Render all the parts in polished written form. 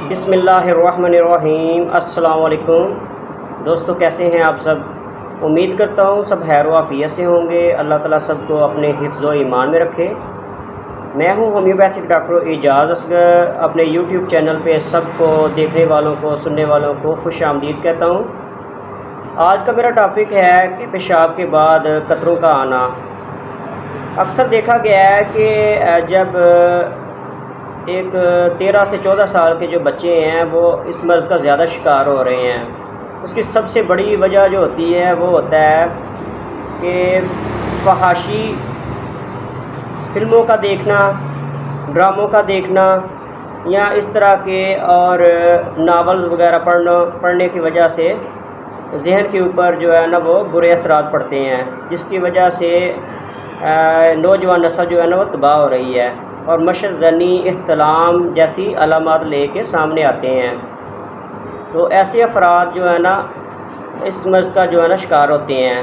बिस्मिल्लाहिर्रहमानिर्रहीम। अस्सलाम वालेकुम दोस्तों, कैसे हैं आप सब। उम्मीद करता हूँ सब खैर आफियत से होंगे। अल्लाह ताला सबको अपने हिफ्ज़ व ईमान में रखे। मैं हूँ होम्योपैथिक डॉक्टर एजाज़ असगर। अपने यूट्यूब चैनल पे सबको देखने वालों को सुनने वालों को खुश आमदीद कहता हूँ। आज का मेरा टॉपिक है कि पेशाब के बाद कतरों का आना। अक्सर देखा गया है कि जब एक 13 से 14 साल के जो बच्चे हैं वो इस मर्ज़ का ज़्यादा शिकार हो रहे हैं। उसकी सबसे बड़ी वजह जो होती है वो होता है कि फहाशी फिल्मों का देखना, ड्रामों का देखना या इस तरह के और नावल्स वगैरह पढ़ने की वजह से जहन के ऊपर जो है ना वो बुरे असरात पड़ते हैं, जिसकी वजह से नौजवान नस्ल जो है ना वो तबाह हो रही है और मशर ज़नी इख्तिलाम जैसी अलामात लेके सामने आते हैं। तो ऐसे अफराद जो है ना इस मर्ज़ का जो है ना शिकार होते हैं।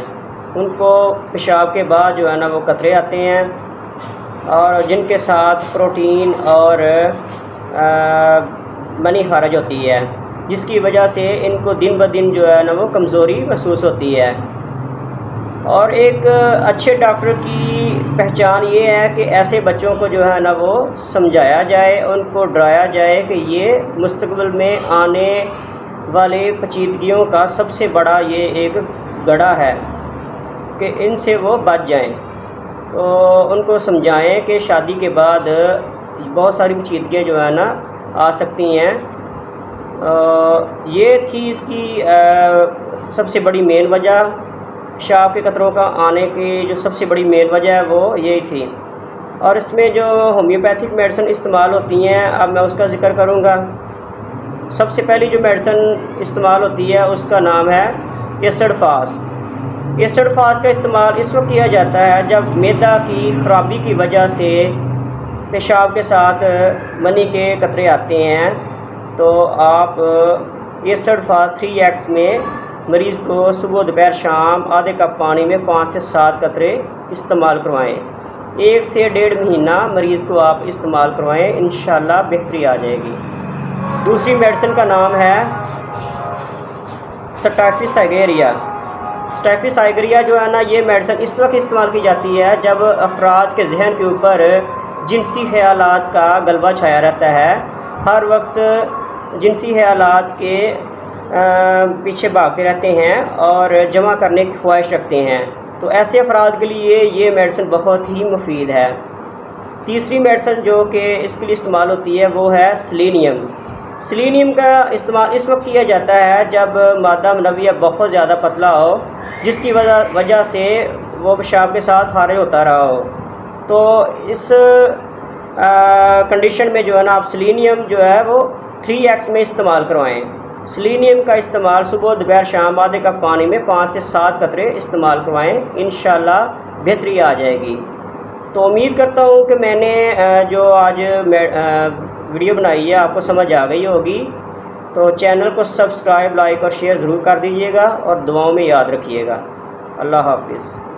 उनको पेशाब के बाद जो है ना वो कतरे आते हैं और जिनके साथ प्रोटीन और मनी खारिज होती है, जिसकी वजह से इनको दिन ब दिन जो है ना वो कमज़ोरी महसूस होती है। और एक अच्छे डॉक्टर की पहचान ये है कि ऐसे बच्चों को जो है ना वो समझाया जाए, उनको डराया जाए कि ये मुस्तकबिल में आने वाले पेचीदगियों का सबसे बड़ा ये एक गड़ा है कि इनसे वो बच जाएं। तो उनको समझाएं कि शादी के बाद बहुत सारी पेचीदगियाँ जो है ना आ सकती हैं। ये थी इसकी सबसे बड़ी मेन वजह। पेशाब के कतरों का आने की जो सबसे बड़ी मेन वजह है वो यही थी। और इसमें जो होम्योपैथिक मेडिसिन इस्तेमाल होती हैं अब मैं उसका ज़िक्र करूँगा। सबसे पहली जो मेडिसिन इस्तेमाल होती है उसका नाम है एसिड फास्ट। एसिड फास्ट का इस्तेमाल इस वक्त किया जाता है जब मैदा की ख़राबी की वजह से पेशाब के साथ मनी के कतरे आते हैं। तो आप एसिड फास्ट 3x में मरीज़ को सुबह दोपहर शाम आधे कप पानी में 5 से 7 कतरे इस्तेमाल करवाएं। 1 से 1.5 महीना मरीज़ को आप इस्तेमाल करवाएं, इंशाल्लाह बेहतरी आ जाएगी। दूसरी मेडिसिन का नाम है स्टेफिसाइगरिया। स्टेफिसाइगरिया जो है ना ये मेडिसिन इस वक्त इस्तेमाल की जाती है जब अफराद के जहन के ऊपर जिनसी ख्यालात का गलबा छाया रहता है। हर वक्त जिनसी ख्यालात के पीछे भागते रहते हैं और जमा करने की ख्वाहिश रखते हैं। तो ऐसे अफराद के लिए ये मेडिसिन बहुत ही मुफीद है। तीसरी मेडिसिन जो कि इसके लिए इस्तेमाल होती है वो है सेलेनियम। सेलेनियम का इस्तेमाल इस वक्त किया जाता है जब मादा मनविया बहुत ज़्यादा पतला हो, जिसकी वजह से वो पेशाब के साथ खारिज होता रहा हो। तो इस कंडीशन में जो है ना आप सेलेनियम जो है वो 3x में इस्तेमाल करवाएं। सेलेनियम का इस्तेमाल सुबह दोपहर शाम आधे कप पानी में 5 से 7 कतरे इस्तेमाल करवाएं, इंशाल्लाह बेहतरी आ जाएगी। तो उम्मीद करता हूँ कि मैंने जो आज वीडियो बनाई है आपको समझ आ गई होगी। तो चैनल को सब्सक्राइब, लाइक और शेयर ज़रूर कर दीजिएगा और दुआओं में याद रखिएगा। अल्लाह हाफिज़।